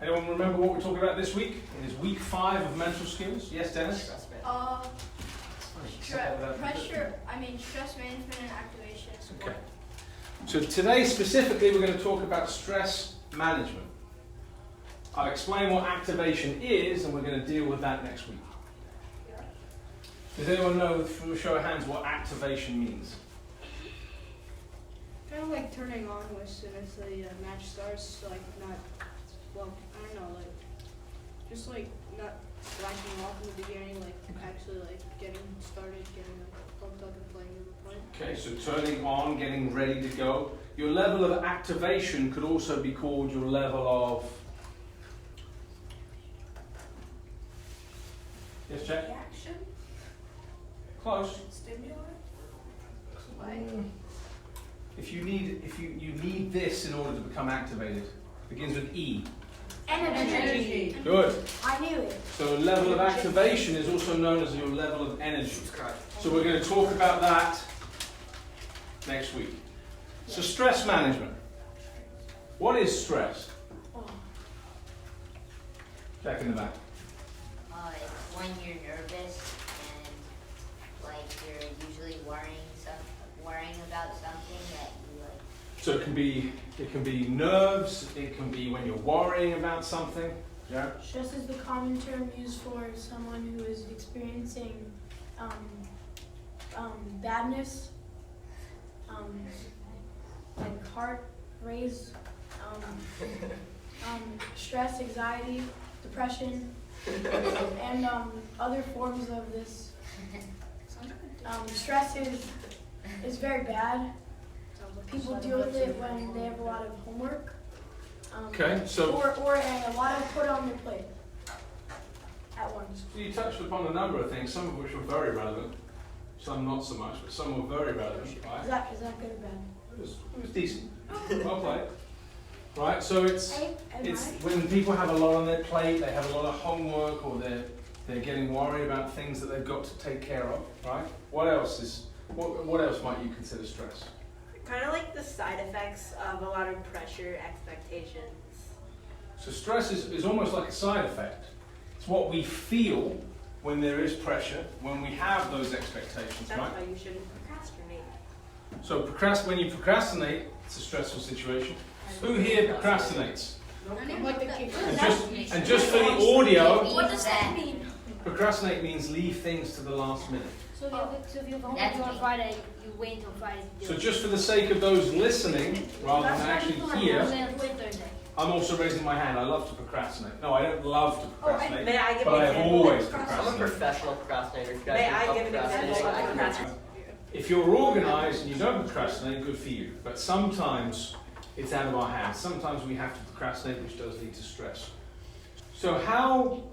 Anyone remember what we're talking about this week? It is week 5 of mental skills. Yes, Dennis? Stress management and activation. Okay. So today specifically we're going to talk about stress management. I'll explain what activation is and we're going to deal with that next week. Does anyone know, from a show of hands, what activation means? Kind of like turning on as soon as the match starts, like not, well, I don't know, like, just like not slacking off in the beginning, like actually like getting started, getting pumped up and playing the point. Okay, so turning on, getting ready to go. Your level of activation could also be called your level of... Yes, Jack? Reaction. Close. Stimuli. If you need this in order to become activated. It begins with E. Energy. Good. I knew it. So a level of activation is also known as your level of energy. So we're going to talk about that next week. So stress management. What is stress? Jack in the back. It's when you're nervous and like you're usually worrying about something that you like. So it can be nerves, it can be when you're worrying about something. Yeah. Stress is the common term used for someone who is experiencing badness, like heart raise, stress, anxiety, depression, and other forms of this. Stress is very bad. People deal with it when they have a lot of homework. Okay, so or a lot of put on their plate at once. you touched upon a number of things, some of which were very relevant, some not so much, but some were very relevant. Right? Is that good or bad? It was decent. Well played. Right, so it's when people have a lot on their plate, they have a lot of homework, or they're getting worried about things that they've got to take care of. Right? What else might you consider stress? Kind of like the side effects of a lot of pressure, expectations. So stress is almost like a side effect. It's what we feel when there is pressure, when we have those expectations, That's right? why you shouldn't procrastinate. So when you procrastinate, it's a stressful situation. Who here procrastinates? I'm like the kid. And just for the audio, What does that mean? procrastinate means leave things to the last minute. So if you have homework That's on me. Friday, you wait until Friday to do So it. just for the sake of those listening, rather than actually here, Thursday. I'm also raising my hand. I love to procrastinate. No, I don't love to procrastinate, May I give but an I have example? always I'm a procrastinated. professional procrastinator. You guys May can I help give an procrastinate, example I of can procrastination? If you're organised and you don't procrastinate, good for you. But sometimes it's out of our hands. Sometimes we have to procrastinate, which does lead to stress. So how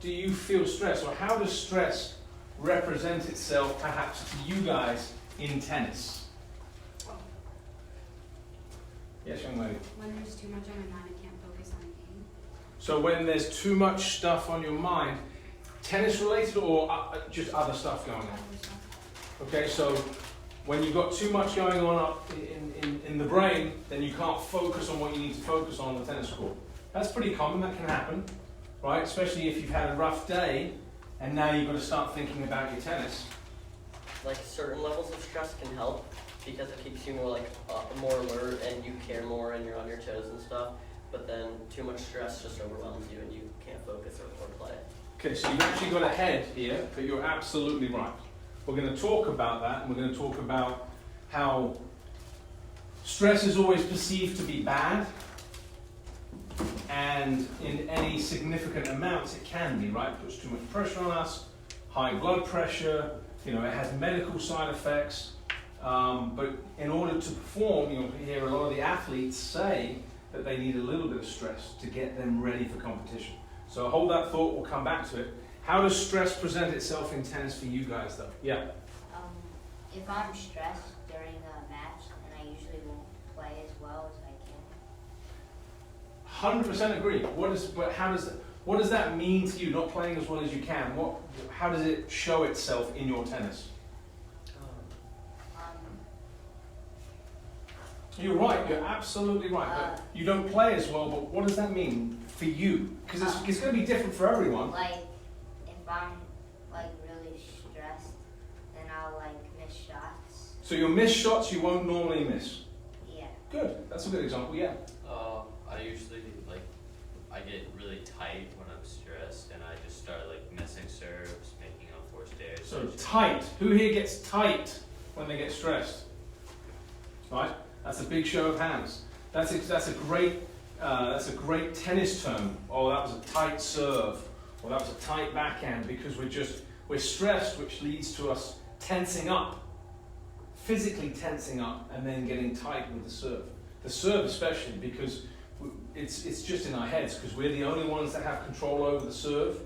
do you feel stress, or how does stress represent itself perhaps to you guys in tennis? Yes, young lady. When there's too much on my mind, I can't focus on a game. So when there's too much stuff on your mind, tennis related or just other stuff going on? Okay, so when you've got too much going on up in the brain, then you can't focus on what you need to focus on the tennis court. That's pretty common, that can happen, right? Especially if you've had a rough day and now you've got to start thinking about your tennis. Like certain levels of stress can help because it keeps you more alert and you care more and you're on your toes and stuff. But then too much stress just overwhelms you and you can't focus or play. Okay, so you've actually got a head here, but you're absolutely right. We're going to talk about that, and we're going to talk about how stress is always perceived to be bad, and in any significant amounts it can be, right? It puts too much pressure on us, high blood pressure, it has medical side effects, but in order to perform, you hear a lot of the athletes say that they need a little bit of stress to get them ready for competition. So hold that thought, we'll come back to it. How does stress present itself in tennis for you guys, though? Yeah. If I'm stressed during a match, then I usually won't play as well as I can. 100% agree. What does that mean to you? Not playing as well as you can. How does it show itself in your tennis? You're right, you're absolutely right. But you don't play as well, but what does that mean for you? Because it's going to be different for everyone. Like, if I'm like really stressed, then I'll like miss shots. So you'll miss shots you won't normally miss. Yeah. Good, that's a good example, yeah. I usually I get really tight when I'm stressed, and I just start like missing serves, making unforced errors. So tight. Who here gets tight when they get stressed? Right? That's a big show of hands. That's a great tennis term. Oh, that was a tight serve, or that was a tight backhand, because we're stressed, which leads to us tensing up, physically tensing up, and then getting tight with the serve. The serve especially, because it's just in our heads, because we're the only ones that have control over the serve.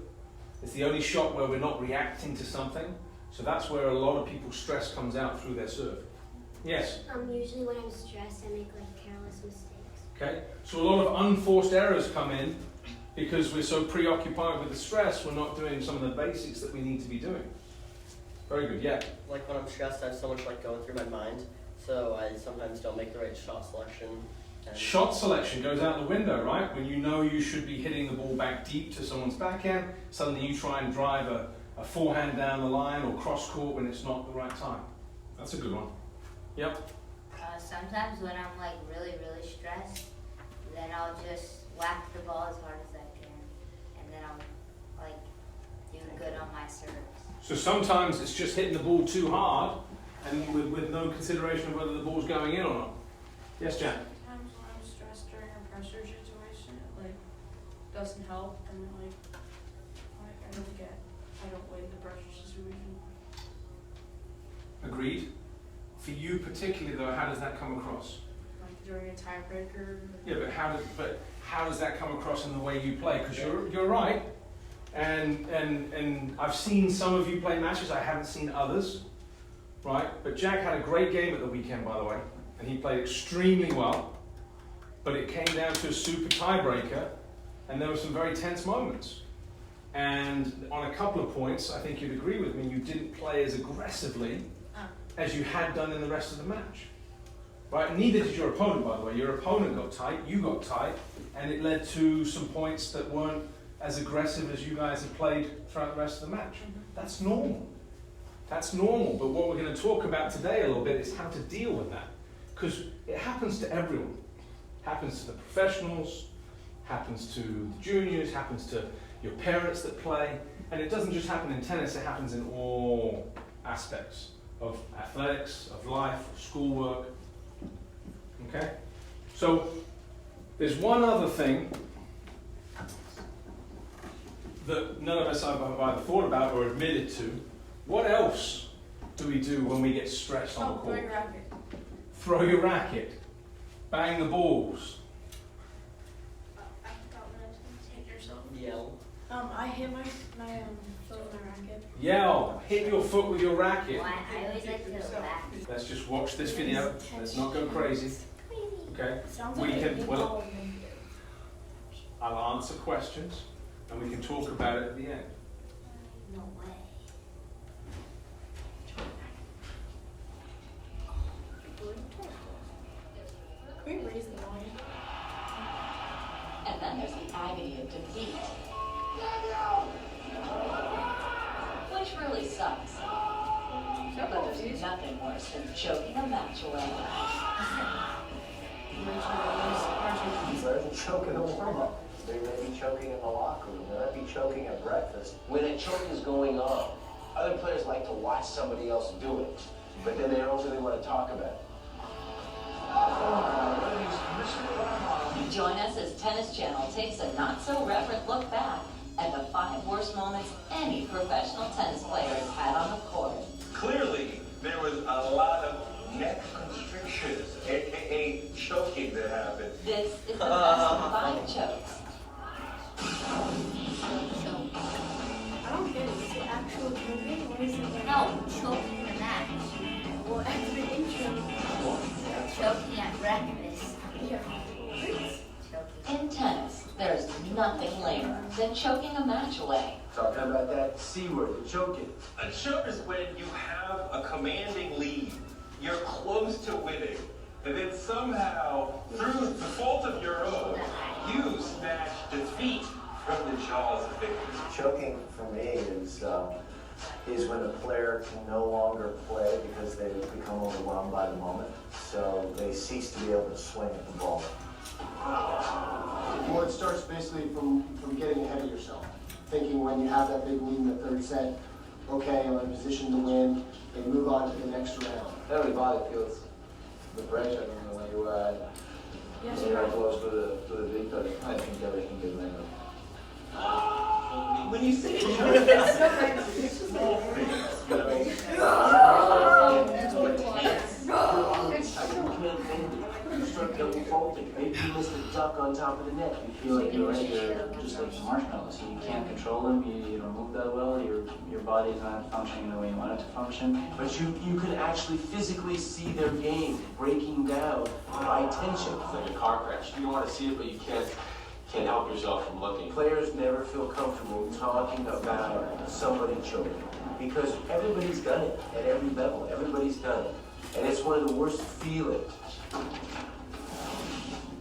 It's the only shot where we're not reacting to something. So that's where a lot of people's stress comes out through their serve. Yes? Usually when I'm stressed, I make like careless mistakes. Okay, so a lot of unforced errors come in because we're so preoccupied with the stress, we're not doing some of the basics that we need to be doing. Very good, yeah. Like when I'm stressed, I have so much like going through my mind, so I sometimes don't make the right shot selection. And Shot selection goes out the window, right? When you know you should be hitting the ball back deep to someone's backhand, suddenly you try and drive a forehand down the line or cross court when it's not the right time. That's a good one. Yep. Sometimes when I'm like really, really stressed, then I'll just whack the ball as hard as I can, and then I'll like do good on my serves. So sometimes it's just hitting the ball too hard and with no consideration of whether the ball's going in or not. Yes, Jan? Sometimes when I'm stressed during a pressure situation, it like doesn't help, and like I don't like the pressure situation. Agreed. For you particularly though, how does that come across? Like during a tiebreaker. Yeah, but how does that come across in the way you play? Because you're right, and I've seen some of you play matches. I haven't seen others, right? But Jack had a great game at the weekend, by the way, and he played extremely well. But it came down to a super tiebreaker, and there were some very tense moments. And on a couple of points, I think you'd agree with me. You didn't play as aggressively as you had done in the rest of the match. Right? Neither did your opponent, by the way. Your opponent got tight, you got tight, and it led to some points that weren't as aggressive as you guys had played throughout the rest of the match. That's normal. That's normal, but what we're going to talk about today a little bit is how to deal with that. Because it happens to everyone. It happens to the professionals, happens to the juniors, happens to your parents that play, and it doesn't just happen in tennis, it happens in all aspects of athletics, of life, of schoolwork. Okay? So, there's one other thing that none of us have either thought about or admitted to. What else do we do when we get stressed on the court? Throw your racket. Throw your racket. Bang the balls. I forgot what I was going to say. Hit yourself. yell. I hit my foot with my racket. Yell. Hit your foot with your racket. Well, I always like to laugh. Let's just watch this video. Let's not go crazy. Okay? Sounds We like can- a big well- ball of me. I'll answer questions and we can talk about it at the end. No way. Can we raise the volume? And then there's the agony of defeat. Which really sucks. But there's nothing worse than choking a match away. Better than choking in the warm-up. They may be choking in the locker room. They might be choking at breakfast. When a choke is going on, other players like to watch somebody else do it, but then they don't really want to talk about it. Join us as Tennis Channel takes a not-so-reverent look back at the 5 worst moments any professional tennis player has had on the court. Clearly, there was a lot of neck constriction, aka choking that happened. This is the best of 5 chokes. I don't get it. Is it actual choking or is it like... No, choking the match. Well, after the intro. Choking at breakfast. Yeah. Choking. In tennis, there's nothing lamer than choking a match away. Talking about that C word, choking. A choke is when you have a commanding lead, you're close to winning, and then somehow, through the fault of your own, you snatch defeat from the jaws of victory. Choking for me is when a player can no longer play because they've become overwhelmed by the moment, so they cease to be able to swing at the ball. Well, it starts basically from getting ahead of yourself. Thinking when you have that big lead in the third set, okay, I'm in a position to win, and move on to the next round. Everybody feels the pressure when you are close to the victory. I think everything is made up. When you say it's small things, you know. You start double faulting. Maybe you missed a duck on top of the net. You feel like you're ready to just like marshmallows. You can't control them. You don't move that well. Your body is not functioning the way you want it to function. But you can actually physically see their game breaking down by tension. It's like a car crash. You want to see it, but you can't help yourself from looking. Players never feel comfortable talking about somebody choking because everybody's done it at every level. Everybody's done it. And it's one of the worst feelings.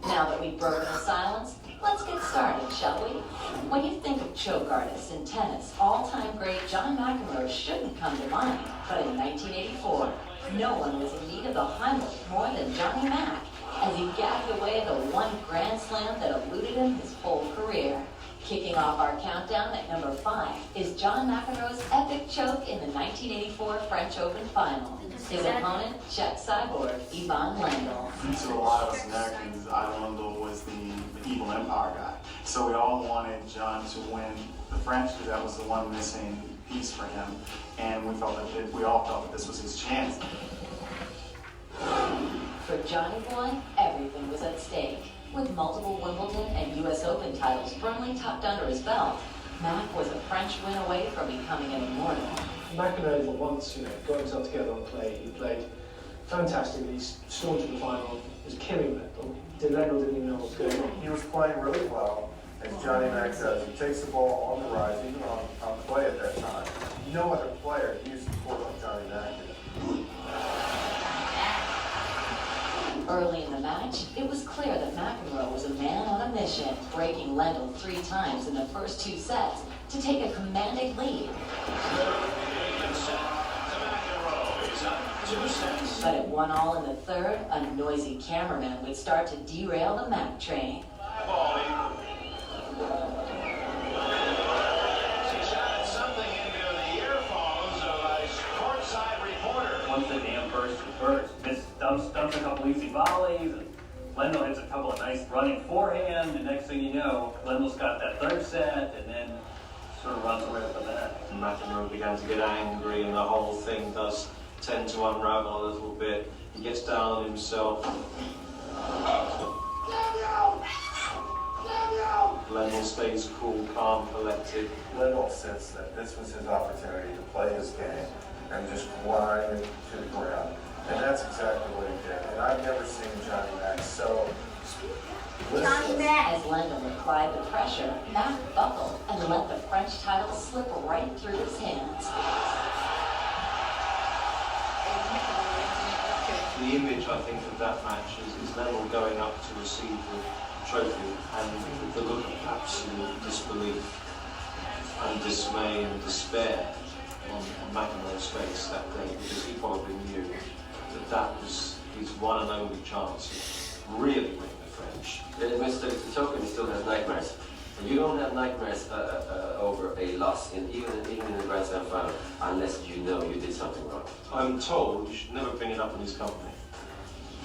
Now that we've broken the silence, let's get started, shall we? When you think of choke artists in tennis, all-time great John McEnroe shouldn't come to mind. But in 1984, no one was in need of the Heimlich more than Johnny Mac, as he gagged away the one Grand Slam that eluded him his whole career. Kicking off our countdown at number 5 is John McEnroe's epic choke in the 1984 French Open final. His opponent, Czech cyborg Ivan Lendl. To a lot of us Americans, Ivan Lendl was the evil empire guy. So we all wanted John to win the French because that was the one missing piece for him. And we all felt that this was his chance. For Johnny Boy, everything was at stake. With multiple Wimbledon and U.S. Open titles firmly tucked under his belt, Mac was a French win away from becoming an immortal. McEnroe once, got himself together on clay. He played fantastically. He stormed to the final. He was killing Lendl. Lendl didn't even know what was going on. He was playing really well, as Johnny Mac does. He takes the ball on the rise, even on play at that time. No other player used the court like Johnny Mac did. Early in the match, it was clear that McEnroe was a man on a mission, breaking Lendl 3 times in the first 2 sets to take a commanding lead. But at 1-1 in the third, a noisy cameraman would start to derail the Mac train. Once the dam burst, dumps a couple easy volleys, and Lendl hits a couple of nice running forehand, and next thing you know, Lendl's got that third set, and then sort of runs away from that. McEnroe began to get angry, and the whole thing does tend to unravel a little bit. He gets down on himself. Lendl stays cool, calm, collected. Lendl sensed that this was his opportunity to play his game and just grind it to the ground. And that's exactly what he did. And I've never seen Johnny Mac so As Lendl applied the pressure, Mac buckled and let the French title slip right through his hands. The image, I think, of that match is Lendl going up to receive the trophy and the look of absolute disbelief and dismay and despair on McEnroe's face that day, because he probably knew that that was his one and only chance of really winning the French. Mr. Token still has nightmares. You don't have nightmares over a loss, even in the Grand Slam final, unless you know you did something wrong. I'm told you should never bring it up in his company.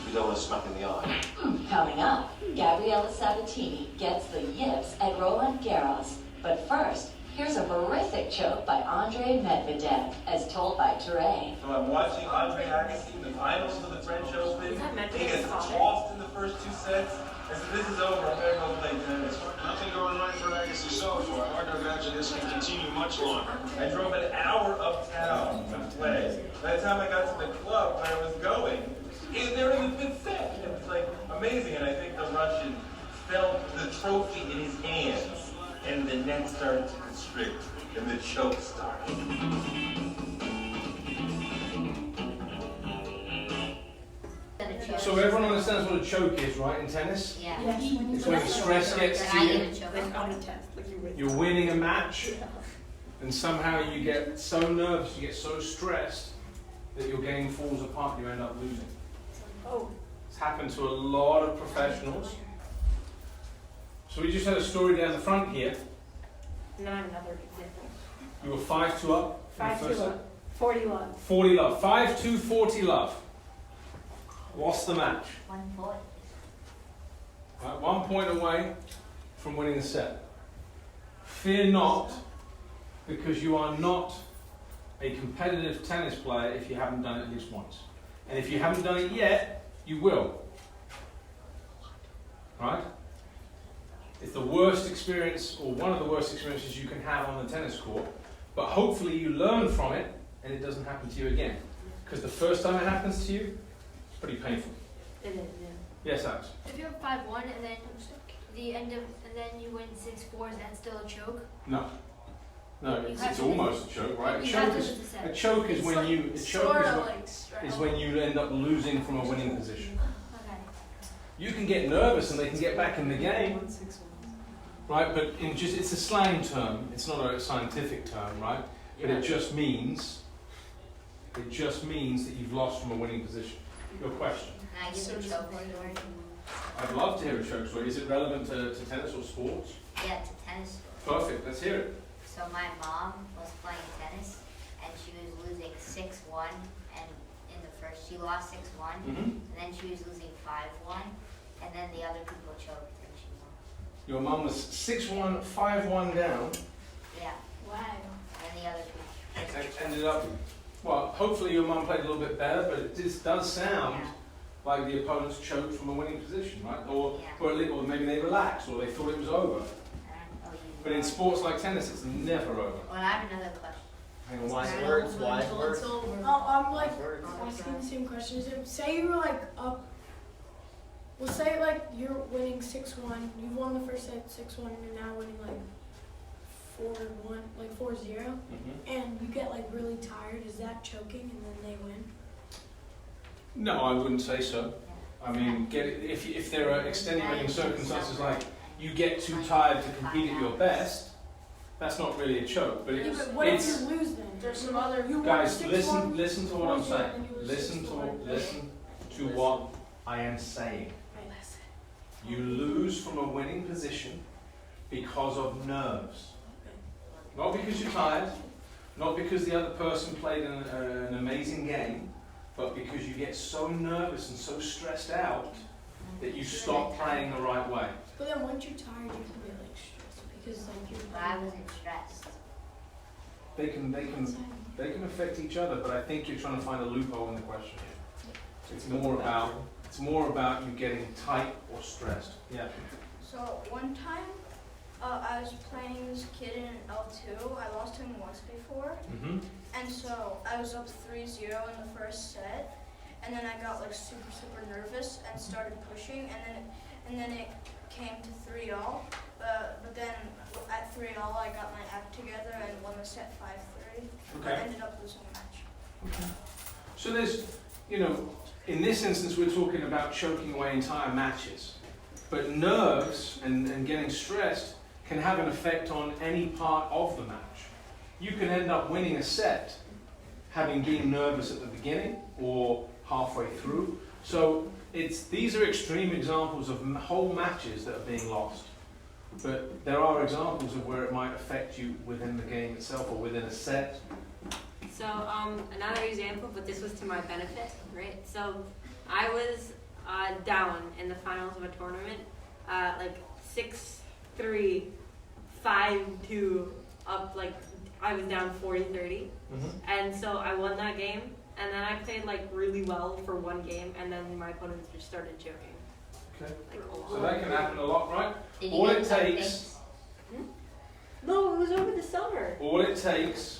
You don't want to smack in the eye. Coming up, Gabriela Sabatini gets the yips at Roland Garros. But first, here's a horrific choke by Andre Medvedev, as told by Touré. So I'm watching Andre Agassi in the finals of the French Open. He gets lost in the first 2 sets. I said, this is over, I'm gonna go play tennis. Nothing going right for Agassi so far. Hard to imagine this can continue much longer. I drove an hour uptown to play. By the time I got to the club where I was going, they were in the 5th set. It was like amazing, and I think the Russian felt the trophy in his hands, and the net started to constrict, and the choke started. So everyone understands what a choke is, right, in tennis? Yeah. It's when the stress gets to you. You're winning a match, and somehow you get so nervous, you get so stressed that your game falls apart and you end up losing. It's happened to a lot of professionals. So we just had a story down the front here. And then I have another example. You were 5-2 up. in the first 5-2 set. up. 40 love. 40 love. 5-2, 40 love. Lost the match. 1 point. Right, 1 point away from winning the set. Fear not, because you are not a competitive tennis player if you haven't done it at least once. And if you haven't done it yet, you will. Right? It's the worst experience, or one of the worst experiences you can have on the tennis court. But hopefully you learn from it and it doesn't happen to you again. Because the first time it happens to you, it's pretty painful. It is, yeah. Yes, Alex? If you're 5-1 and then the end of, and then you win 6-4, is that still a choke? No. No, it's almost a choke, right? A choke is when you end up losing from a winning position. Okay. You can get nervous and they can get back in the game, right? But it's a slang term. It's not a scientific term, right? But it just means that you've lost from a winning position. Your question? Can I give a choke story? I'd love to hear a choke story. Is it relevant to tennis or sports? Yeah, to tennis. Perfect. Let's hear it. So my mom was playing tennis, and she was losing 6-1, and in the first she lost 6-1, and then she was losing 5-1, and then the other people choked, and she won. Your mum was 6-1, 5-1 down. Yeah. Wow. And the other people. And ended up, well, hopefully your mum played a little bit better, but it does sound like the opponents choked from a winning position, right? Or maybe they relaxed, or they thought it was over. But in sports like tennis, it's never over. Well, I have another question. Hang on, Wise words, wise words. I'm like asking the same question. Is it, say you were like up, well say like you're winning 6-1, you won the first set 6-1 and you're now winning like 4-1, like 4-0, and you get like really tired, is that choking and then they win? No, I wouldn't say so. I mean, if there are extenuating circumstances like you get too tired to compete at your best, that's not really a choke. But but what if you lose then? There's some other. Guys, listen to what I'm saying. Listen to what I am saying. You lose from a winning position because of nerves. Not because you're tired, not because the other person played an amazing game, but because you get so nervous and so stressed out that you stop playing the right way. But then once you're tired, you can get like stressed because like you're. But I wasn't stressed. They can affect each other, but I think you're trying to find a loophole in the question here. It's more about you getting tight or stressed. Yeah. So one time, I was playing this kid in L2. I lost him once before, and so I was up 3-0 in the first set, and then I got like super nervous and started pushing, and then it came to 3-all. But then at 3-all, I got my act together and won the set 5-3. I ended up losing the match. Okay. So there's, in this instance, we're talking about choking away entire matches, but nerves and getting stressed can have an effect on any part of the match. You can end up winning a set having been nervous at the beginning or halfway through. So these are extreme examples of whole matches that are being lost. But there are examples of where it might affect you within the game itself or within a set. So another example, but this was to my benefit, right? So I was down in the finals of a tournament, like 6-3, 5-2, up, like I was down 40-30. And so I won that game, and then I played like really well for one game, and then my opponents just started choking. Okay. So that can happen a lot, right? All it takes. No, it was over the summer. All it takes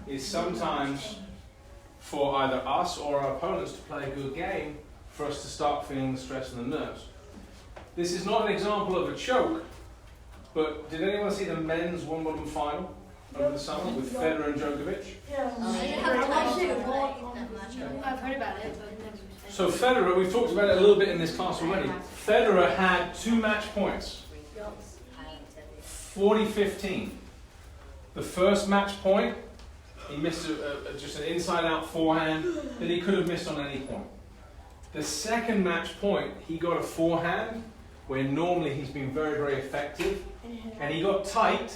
is sometimes for either us or our opponents to play a good game for us to start feeling the stress and the nerves. This is not an example of a choke, but did anyone see the men's Wimbledon final over the summer with Federer and Djokovic? Yeah. I've heard about it, but So Federer, we've talked about it a little bit in this class already. Federer had 2 match points. 40-15. The first match point, he missed just an inside-out forehand that he could have missed on any point. The second match point, he got a forehand where normally he's been very, very effective, and he got tight,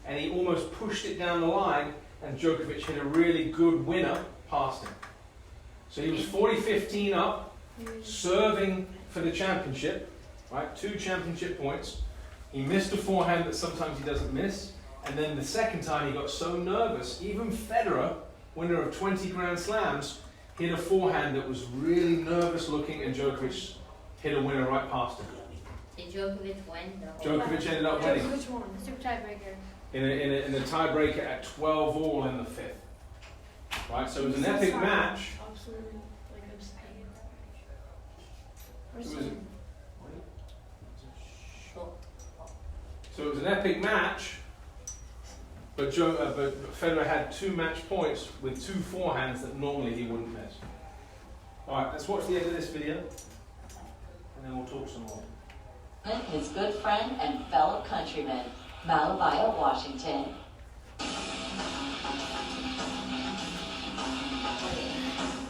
and he almost pushed it down the line, and Djokovic hit a really good winner past him. So he was 40-15 up, serving for the championship, right? 2 championship points. He missed a forehand that sometimes he doesn't miss, and then the second time he got so nervous, even Federer, winner of 20 Grand Slams, hit a forehand that was really nervous looking, and Djokovic hit a winner right past him. Did Djokovic win though? Djokovic ended up winning. Djokovic won. Super tiebreaker. In a tiebreaker at 12-all in the 5th. Right, so it was an epic match. Absolutely, like So it was an epic match, but Federer had 2 match points with 2 forehands that normally he wouldn't miss. All right, let's watch the end of this video, and then we'll talk some more. His good friend and fellow countryman, Malabaya, Washington.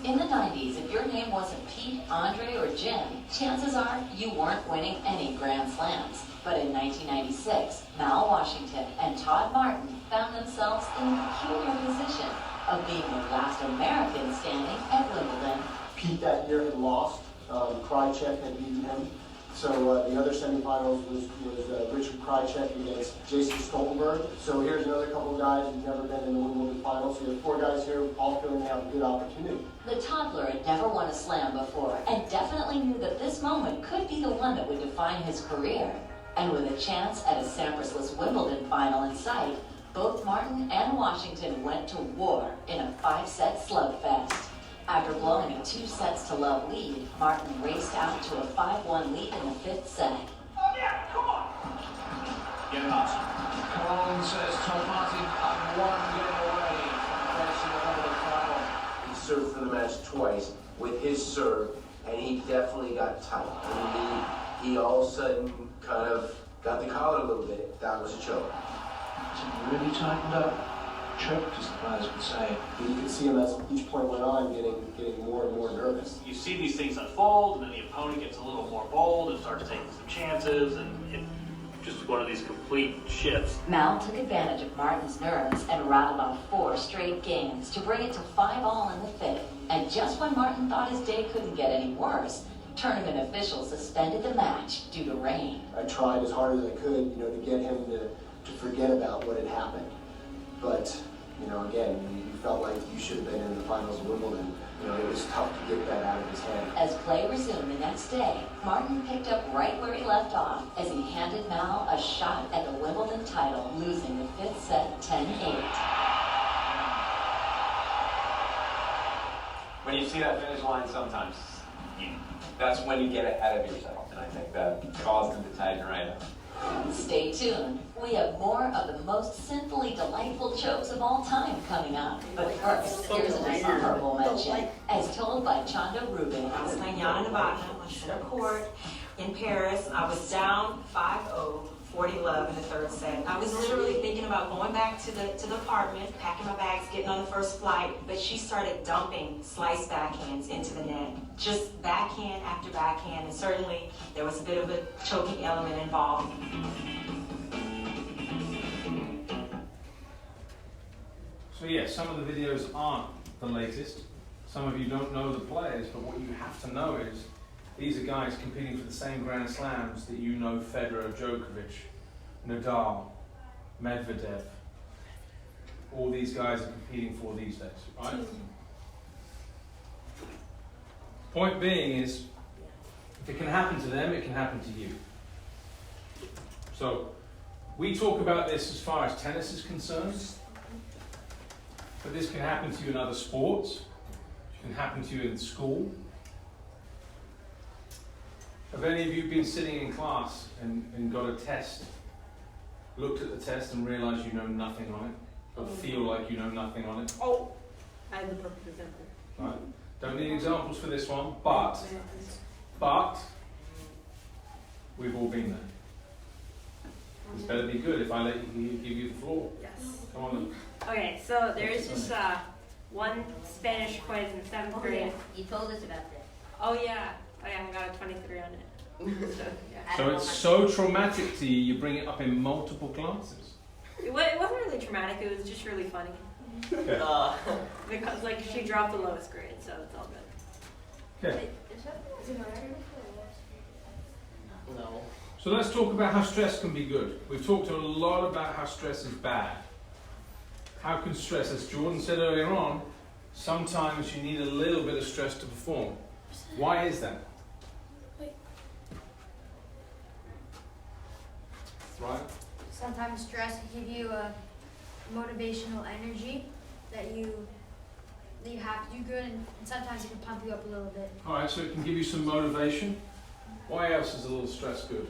In the 90s, if your name wasn't Pete, Andre, or Jim, chances are you weren't winning any Grand Slams. But in 1996, Mal Washington and Todd Martin found themselves in the peculiar position of being the last American standing at Wimbledon. Pete that year had lost. Krajicek had beaten him. So the other semifinals was Richard Krajicek against Jason Stoltenberg. So here's another couple of guys who've never been in the Wimbledon finals. So you have 4 guys here all feeling they have a good opportunity. The toddler had never won a slam before and definitely knew that this moment could be the one that would define his career. And with a chance at a Sampras-less Wimbledon final in sight, both Martin and Washington went to war in a 5-set slugfest. After blowing a 2-sets-to-love lead, Martin raced out to a 5-1 lead in the 5th set. Oh yeah, come on! Get it up. Come on, says Todd Martin. I'm 1 game away from facing the Wimbledon final. He served for the match twice with his serve, and he definitely got tight. I mean, he all of a sudden kind of got the collar a little bit. That was a choke. So he really tightened up. Choked, as the players would say. You could see him as each point went on getting more and more nervous. You see these things unfold, and then the opponent gets a little more bold and starts taking some chances, and it's just one of these complete shifts. Mal took advantage of Martin's nerves and rattled off 4 straight games to bring it to 5-all in the 5th. And just when Martin thought his day couldn't get any worse, tournament officials suspended the match due to rain. I tried as hard as I could, to get him to forget about what had happened. But, again, you felt like you should have been in the finals of Wimbledon. It was tough to get that out of his head. As play resumed the next day, Martin picked up right where he left off as he handed Mal a shot at the Wimbledon title, losing the 5th set 10-8. When you see that finish line, sometimes that's when you get ahead of yourself, and I think that caused him to tighten right up. Stay tuned. We have more of the most sinfully delightful jokes of all time coming up. But first, here's an honorable mention, as told by Chanda Rubin. I was playing Yana Novotna on center court in Paris. I was down 5-0, 40-love in the 3rd set. I was literally thinking about going back to the apartment, packing my bags, getting on the first flight, but she started dumping slice backhands into the net. Just backhand after backhand, and certainly there was a bit of a choking element involved. So yeah, some of the videos aren't the latest. Some of you don't know the players, but what you have to know is these are guys competing for the same Grand Slams that you know Federer, Djokovic, Nadal, Medvedev. All these guys are competing for these days, right? Point being is, if it can happen to them, it can happen to you. So, we talk about this as far as tennis is concerned, but this can happen to you in other sports. It can happen to you in school. Have any of you been sitting in class and got a test, looked at the test and realized you know nothing on it, or feel like you know nothing on it? Oh, I had the perfect example. Right? Don't need examples for this one, but we've all been there. This better be good if I let you give you the floor. Yes. Come on then. Okay, so there's this one Spanish quiz in 7th grade. You told us about this. Oh yeah, I got a 23 on it. So, yeah. So it's so traumatic to you, you bring it up in multiple classes. It wasn't really traumatic, it was just really funny. Okay. Because like she dropped the lowest grade, so it's all good. Okay. No. So let's talk about how stress can be good. We've talked a lot about how stress is bad. How can stress, as Jordan said earlier on, sometimes you need a little bit of stress to perform. Why is that? Right? Sometimes stress can give you a motivational energy that you have to do good, and sometimes it can pump you up a little bit. Alright, so it can give you some motivation. Why else is a little stress good?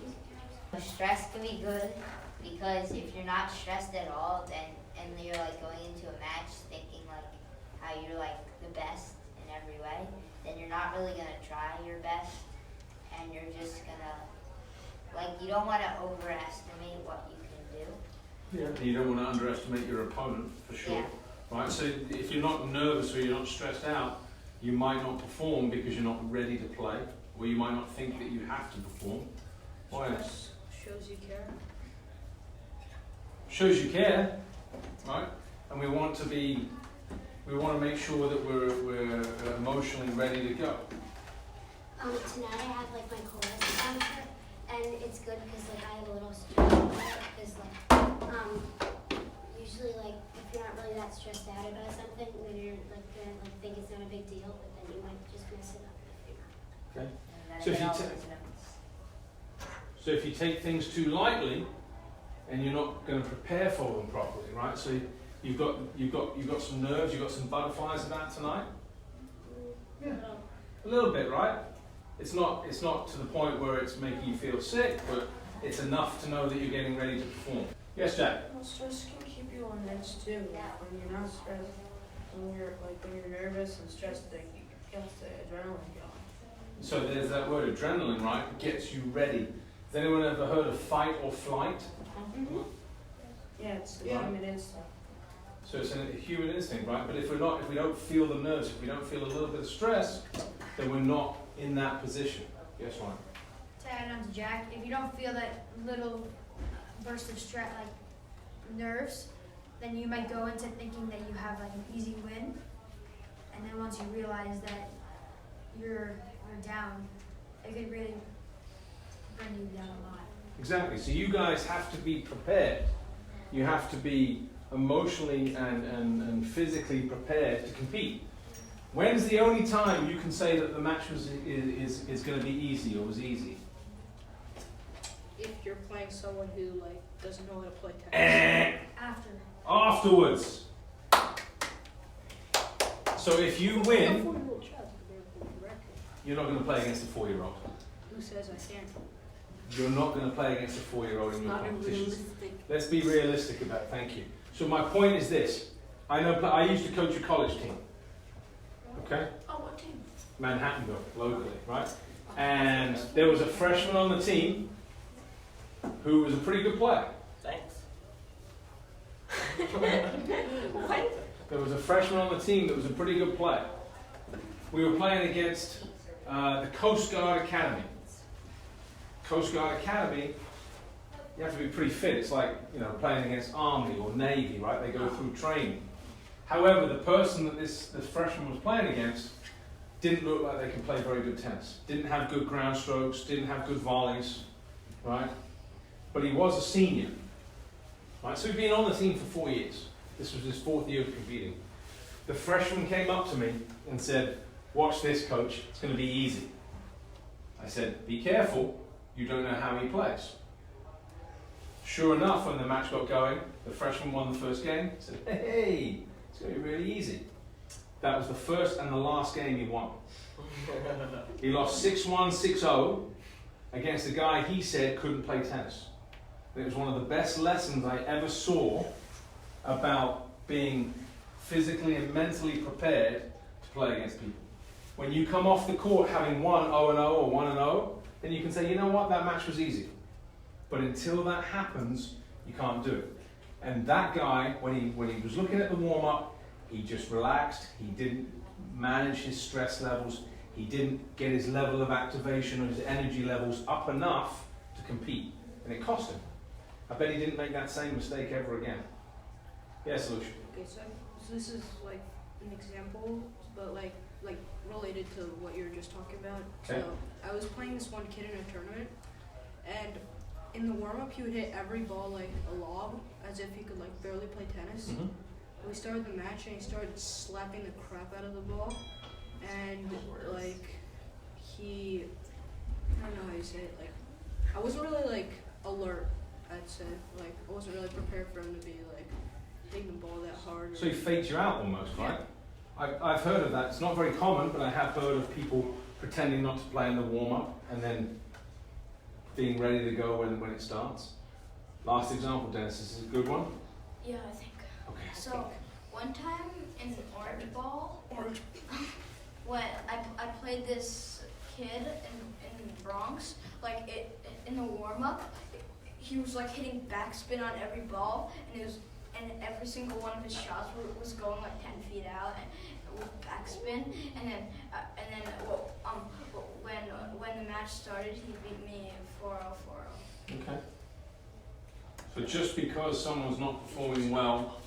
Stress can be good because if you're not stressed at all, then and you're like going into a match thinking like how you're like the best in every way, then you're not really gonna try your best, and you're just gonna like you don't want to overestimate what you can do. Yeah. You don't want to underestimate your opponent, for sure. Yeah. Right? So if you're not nervous or you're not stressed out, you might not perform because you're not ready to play, or you might not think that you have to perform. Why else? Shows you care. Shows you care, right? And we want to make sure that we're emotionally ready to go. Tonight I have like my chorus concert, and it's good because like I have a little stress about it because like usually like if you're not really that stressed out about something, then you're like gonna like think it's not a big deal, but then you might just mess it up if you're not. Okay. So if you take things too lightly, and you're not going to prepare for them properly, right? So you've got some nerves, you've got some butterflies about tonight. Yeah, a little bit, right? It's not to the point where it's making you feel sick, but it's enough to know that you're getting ready to perform. Yes, Jack. Well, stress can keep you on edge too. When you're not stressed, when you're nervous and stressed, like you get the adrenaline going. So there's that word adrenaline, right? It gets you ready. Has anyone ever heard of fight or flight? Mm-hmm. Yeah, it's a human instinct. So it's a human instinct, right? But if we don't feel the nerves, if we don't feel a little bit of stress, then we're not in that position. Yes, Ryan? To add on to Jack, if you don't feel that little burst of stress, like nerves, then you might go into thinking that you have like an easy win, and then once you realize that you're down, it could really bring you down a lot. Exactly. So you guys have to be prepared. You have to be emotionally and physically prepared to compete. When's the only time you can say that the match is going to be easy or was easy? If you're playing someone who like doesn't know how to play tennis. Afterwards. So if you win, you're not going to play against a 4-year-old. Who says I can't? You're not going to play against a 4-year-old in your competitions. Let's be realistic about it. Thank you. So my point is this. I used to coach a college team. Okay? Oh, what team? Manhattanville, locally, right? And there was a freshman on the team who was a pretty good player. Thanks. What? There was a freshman on the team that was a pretty good player. We were playing against the Coast Guard Academy. Coast Guard Academy, you have to be pretty fit. It's like, playing against Army or Navy, right? They go through training. However, the person that this freshman was playing against didn't look like they could play very good tennis. Didn't have good ground strokes, didn't have good volleys, right? But he was a senior, right? So he'd been on the team for 4 years. This was his 4th year of competing. The freshman came up to me and said, "Watch this, coach. It's going to be easy." I said, "Be careful. You don't know how he plays." Sure enough, when the match got going, the freshman won the first game. I said, "Hey, it's going to be really easy." That was the first and the last game he won. He lost 6-1, 6-0 against a guy he said couldn't play tennis. It was one of the best lessons I ever saw about being physically and mentally prepared to play against people. When you come off the court having won 0-0 or 1-0, then you can say, you know what, that match was easy. But until that happens, you can't do it. And that guy, when he was looking at the warm-up, he just relaxed. He didn't manage his stress levels. He didn't get his level of activation or his energy levels up enough to compete. And it cost him. I bet he didn't make that same mistake ever again. Yes, Lucia? Okay, so this is like an example, but like related to what you were just talking about. Okay. So I was playing this one kid in a tournament, and in the warm-up he would hit every ball like a lob, as if he could like barely play tennis. Mm-hmm. We started the match and he started slapping the crap out of the ball, and like he, I don't know how you say it, like I wasn't really like alert, I'd say. Like I wasn't really prepared for him to be like hitting the ball that hard. So he faked you out almost, right? I've heard of that. It's not very common, but I have heard of people pretending not to play in the warm-up and then being ready to go when it starts. Last example, Dennis, is this a good one? Yeah, I think. Okay. So, one time in orange ball, when I played this kid in Bronx, like in the warm-up, he was like hitting backspin on every ball, and every single one of his shots was going like 10 feet out and with backspin, and then when the match started, he beat me 4-0, 4-0. Okay. So just because someone's not performing well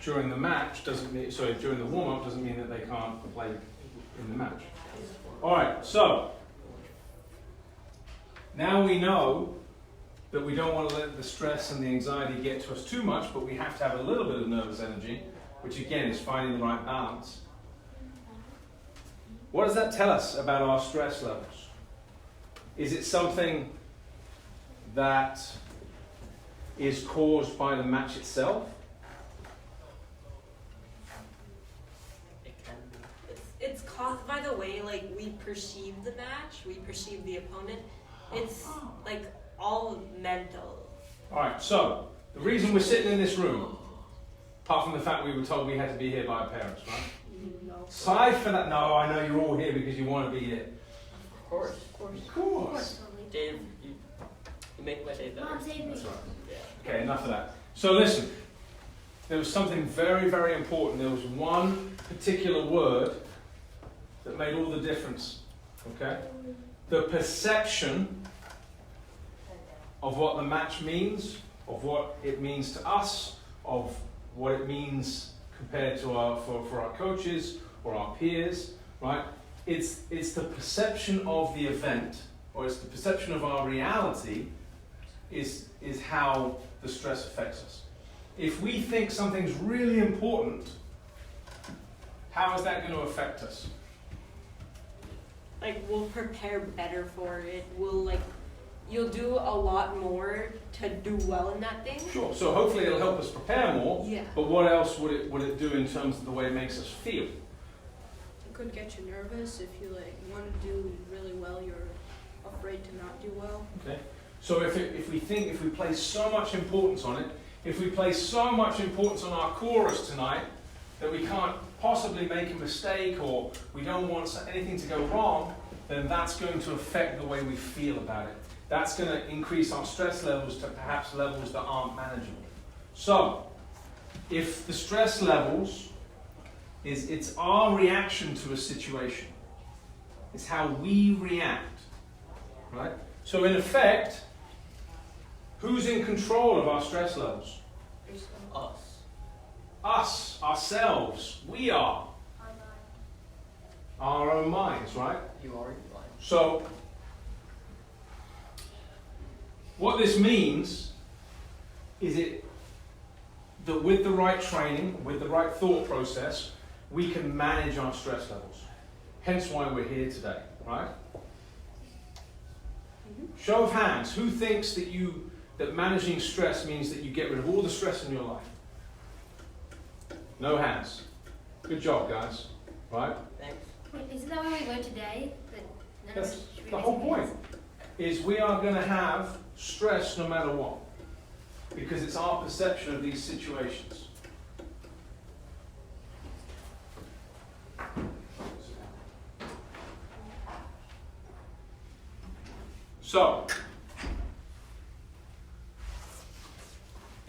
during the match doesn't mean, during the warm-up doesn't mean that they can't play in the match. All right, so now we know that we don't want to let the stress and the anxiety get to us too much, but we have to have a little bit of nervous energy, which again is finding the right balance. What does that tell us about our stress levels? Is it something that is caused by the match itself? It's caused by the way like we perceive the match, we perceive the opponent. It's like all mental. All right, so the reason we're sitting in this room, apart from the fact we were told we had to be here by our parents, right? No. Aside for that, no, I know you're all here because you want to be here. Of course. Of course. Dave, you make my day better. Mom, save me. That's right. Okay, enough of that. So listen, there was something very, very important. There was one particular word that made all the difference. Okay? The perception of what the match means, of what it means to us, of what it means compared to for our coaches or our peers, right? It's the perception of the event, or it's the perception of our reality is how the stress affects us. If we think something's really important, how is that going to affect us? Like we'll prepare better for it. You'll do a lot more to do well in that thing. Sure. So hopefully it'll help us prepare more. Yeah. But what else would it do in terms of the way it makes us feel? It could get you nervous if you like want to do really well. You're afraid to not do well. Okay. So if we place so much importance on it, if we place so much importance on our chorus tonight that we can't possibly make a mistake or we don't want anything to go wrong, then that's going to affect the way we feel about it. That's going to increase our stress levels to perhaps levels that aren't manageable. So, if the stress levels it's our reaction to a situation. It's how we react. Right? So in effect, who's in control of our stress levels? Us. Us, ourselves, we are. Our own minds, right? You are your mind. So, what this means is that with the right training, with the right thought process, we can manage our stress levels. Hence why we're here today, right? Show of hands, who thinks that managing stress means that you get rid of all the stress in your life? No hands. Good job, guys. Right? Thanks. Wait, isn't that what we learned today? That none of That's us should be the whole raising point. hands? Is we are going to have stress no matter what. Because it's our perception of these situations.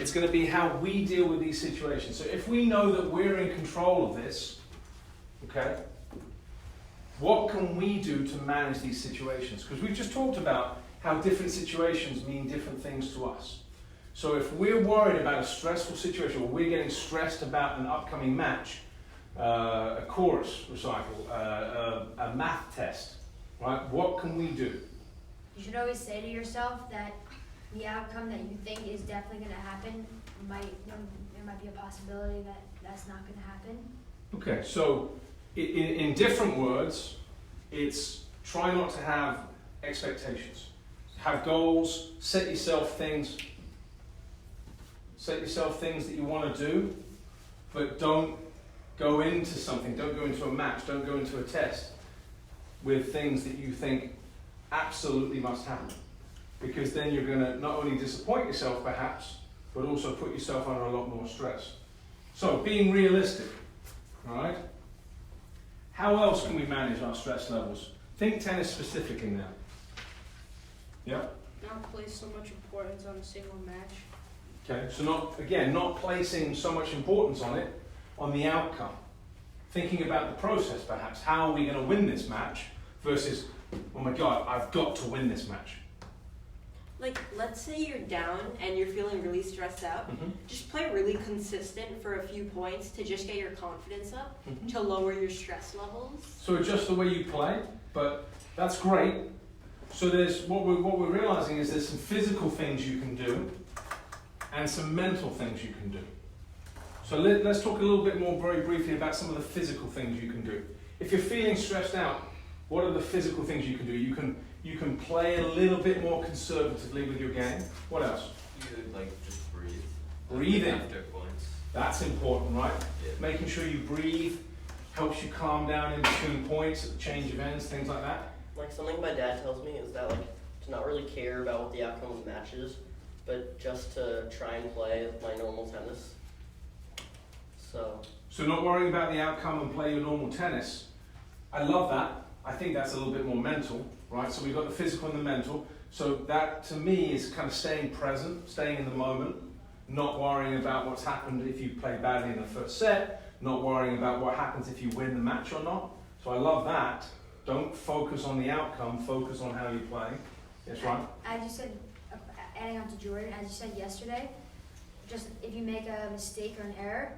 It's going to be how we deal with these situations. So if we know that we're in control of this, okay, what can we do to manage these situations? Because we've just talked about how different situations mean different things to us. So if we're worried about a stressful situation, or we're getting stressed about an upcoming match, a chorus recital, a math test, right? What can we do? You should always say to yourself that the outcome that you think is definitely going to happen there might be a possibility that that's not going to happen. Okay, so in different words, it's try not to have expectations. Have goals, set yourself things that you want to do, but don't go into something, don't go into a match, don't go into a test with things that you think absolutely must happen. Because then you're going to not only disappoint yourself perhaps, but also put yourself under a lot more stress. So being realistic, all right? How else can we manage our stress levels? Think tennis specifically now. Yeah? Not place so much importance on a single match. Okay, so not placing so much importance on it, on the outcome. Thinking about the process perhaps. How are we going to win this match versus, oh my God, I've got to win this match. Like, let's say you're down and you're feeling really stressed out. Just play really consistent for a few points to just get your confidence up, to lower your stress levels. So adjust the way you play, but that's great. So there's what we're realizing is there's some physical things you can do and some mental things you can do. So let's talk a little bit more very briefly about some of the physical things you can do. If you're feeling stressed out, what are the physical things you can do? You can play a little bit more conservatively with your game. What else? You could like just breathe. Breathing. After points. That's important, right? Yeah. Making sure you breathe helps you calm down in between points, at the change of ends, things like that. Like something my dad tells me is that like to not really care about what the outcome of the match is, but just to try and play my normal tennis. So not worrying about the outcome and play your normal tennis. I love that. I think that's a little bit more mental, right? So we've got the physical and the mental. So that to me is kind of staying present, staying in the moment, not worrying about what's happened if you play badly in the first set, not worrying about what happens if you win the match or not. So I love that. Don't focus on the outcome, focus on how you're playing. Yes, Ryan? As you said, adding on to Jordan, as you said yesterday, just if you make a mistake or an error,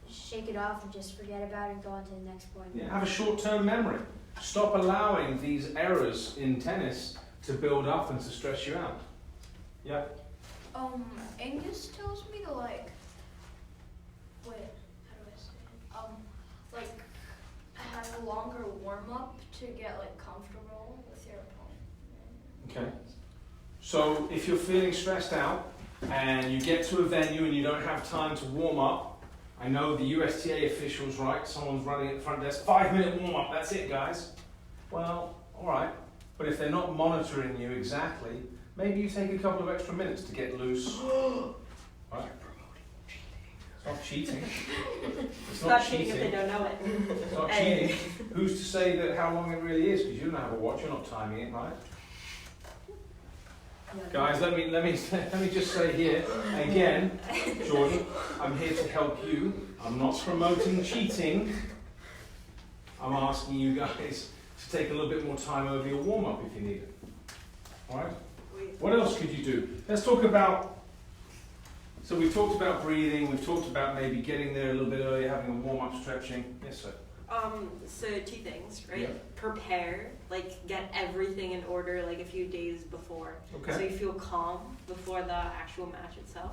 shake it off and just forget about it and go on to the next point. Yeah, have a short-term memory. Stop allowing these errors in tennis to build up and to stress you out. Yeah? Angus tells me to like, wait, how do I say it? Like, have a longer warm-up to get like comfortable with your opponent. Okay. So if you're feeling stressed out and you get to a venue and you don't have time to warm up, I know the USTA officials, right? Someone's running at the front desk, 5-minute warm up, that's it, guys. Well, all right. But if they're not monitoring you exactly, maybe you take a couple of extra minutes to get loose. Right? It's not cheating. It's not cheating if they don't know it. It's not cheating. Who's to say that how long it really is? Because you don't have a watch, you're not timing it, right? Guys, let me just say here again, Jordan, I'm here to help you. I'm not promoting cheating. I'm asking you guys to take a little bit more time over your warm-up if you need it. All right? What else could you do? Let's talk about. So we've talked about breathing. We've talked about maybe getting there a little bit earlier, having a warm-up, stretching. Yes, sir. So 2 things, right? Yeah. Prepare, like get everything in order like a few days before. Okay. So you feel calm before the actual match itself.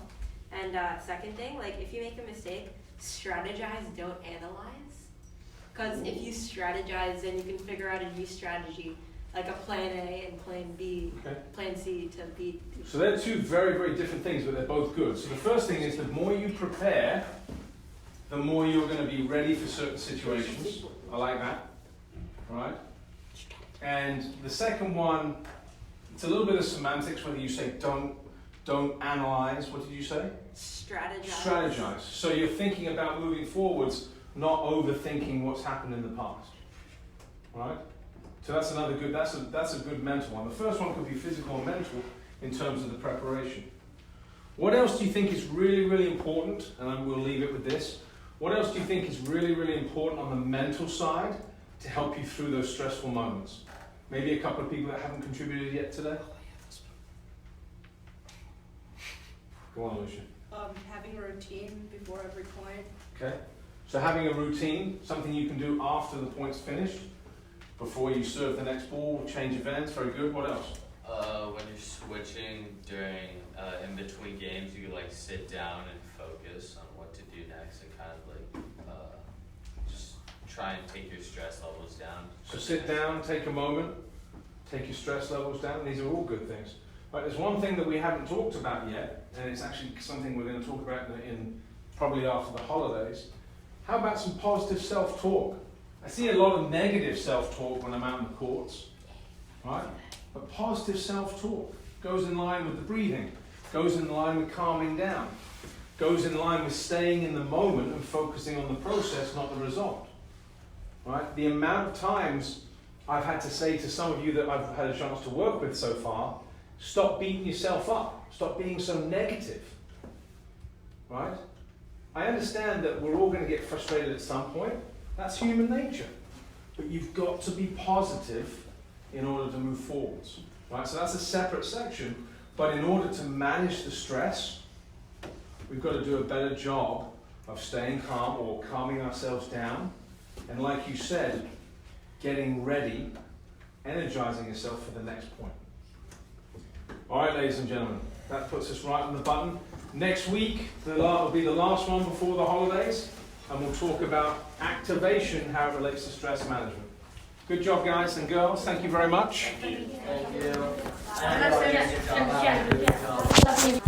And second thing, like if you make a mistake, strategize, don't analyze. Because if you strategize, then you can figure out a new strategy, like a plan A and plan B, plan C to beat. So they're 2 very, very different things, but they're both good. So the first thing is the more you prepare, the more you're going to be ready for certain situations. I like that. Right? And the second one, it's a little bit of semantics, whether you say don't analyze. What did you say? Strategize. Strategize. So you're thinking about moving forwards, not overthinking what's happened in the past. Right? So that's another good, that's a good mental one. The first one could be physical and mental in terms of the preparation. What else do you think is really, really important? And we'll leave it with this. What else do you think is really, really important on the mental side to help you through those stressful moments? Maybe a couple of people that haven't contributed yet today? Go on, Lucia. Having a routine before every point. Okay. So having a routine, something you can do after the point's finished, before you serve the next ball, change events. Very good. What else? When you're switching during, in between games, you can like sit down and focus on what to do next and kind of like just try and take your stress levels down. So sit down, take a moment, take your stress levels down. These are all good things. But there's one thing that we haven't talked about yet, and it's actually something we're going to talk about in probably after the holidays. How about some positive self-talk? I see a lot of negative self-talk when I'm out in the courts, right? But positive self-talk goes in line with the breathing, goes in line with calming down, goes in line with staying in the moment and focusing on the process, not the result, right? The amount of times I've had to say to some of you that I've had a chance to work with so far, stop beating yourself up, stop being so negative, right? I understand that we're all going to get frustrated at some point. That's human nature. But you've got to be positive in order to move forwards, right? So that's a separate section. But in order to manage the stress, we've got to do a better job of staying calm or calming ourselves down. And like you said, getting ready, energizing yourself for the next point. All right, ladies and gentlemen, that puts us right on the button. Next week, will be the last one before the holidays, and we'll talk about activation, how it relates to stress management. Good job, guys and girls. Thank you very much. Thank you. Thank you.